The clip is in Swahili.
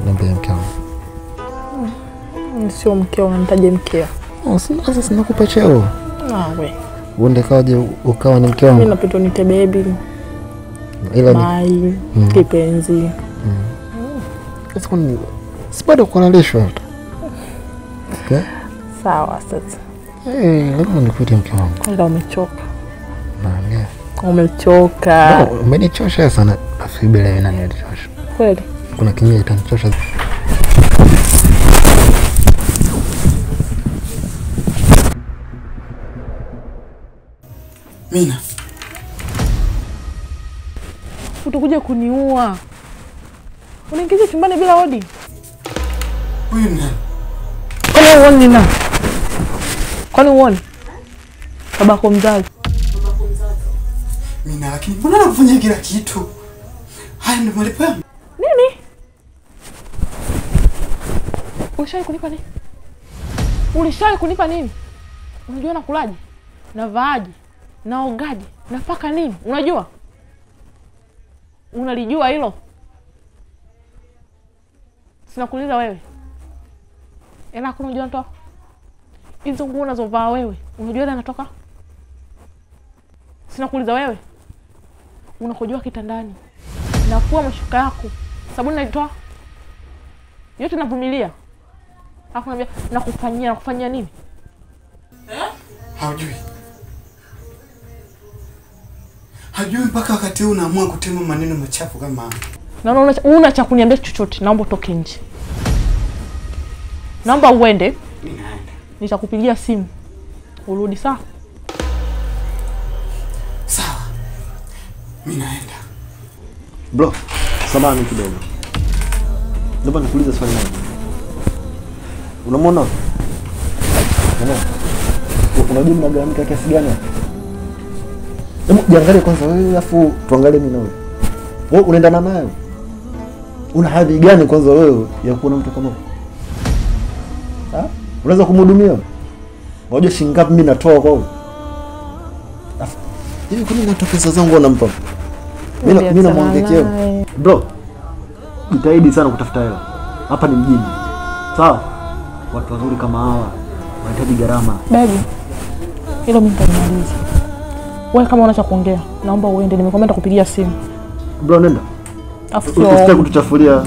Niambie mkeo. Sio mkeo, unanitaje mkeo? Sasa sinakupa cheo. Wewe. Uende kaje ukawa ni mkeo? Mimi napenda nite baby. Ila mai, kipenzi. Sasa kuna sipado kunalishwa. Okay? Sawa sasa. Lazima nikuite mke wangu. Kwanza umechoka. Nani? Umechoka. Umenichosha sana. Afibele wewe nani alichosha? Kweli? Kuna kinywa kitanichosha. Mina. Utakuja kuniua. Unaingiza chumbani bila hodi. Huyu nani? Kwani uone nina? Kwani uone? Babako mzazi. Mina, lakini mbona anafanya kila kitu? Haya ndio malipo yangu. Nini? Ulishawahi kunipa nini? Ulishawahi kunipa nini? Unajua nakulaje? Navaaje? Naogaje? Napaka nini? Unajua? Unalijua hilo? Sinakuuliza wewe. Ela kuna unajua natoa? Hizo nguo unazovaa wewe, unajua ile anatoka? Sinakuuliza wewe. Unakojua kitandani. Nafua mashuka yako. Sabuni naitoa. Yote navumilia. Alafu naambia nakufanyia nini? Haujui. Hajui mpaka wakati huu unaamua kutema maneno machafu kama haya. Naona una cha kuniambia chochote, naomba utoke nje. Naomba uende. Ninaenda. Nitakupigia simu. Urudi sawa? Sawa. Mimi naenda. Bro, samahani kidogo. Naomba nikuulize swali moja. Unamwona? Unajua mnagaramika kiasi gani? Hebu jiangalie kwanza wewe afu tuangalie mimi na wewe. Wewe unaendana naye? Una hadhi gani kwanza wewe ya kuona mtu kama huyo? Unaweza kumhudumia? Unajua shilingi ngapi mimi natoa kwa wewe? Hivi kwa nini natoa pesa zangu nampa? Mimi namwangekea. Bro, jitahidi sana kutafuta hela. Hapa ni mjini. Sawa? Watu wazuri kama hawa wanahitaji gharama. Baby. Hilo mimi nitamaliza. Wewe kama unaacha kuongea, naomba uende, nimekwambia nitakupigia simu. Bro, nenda. Afu usitaki kutuchafulia.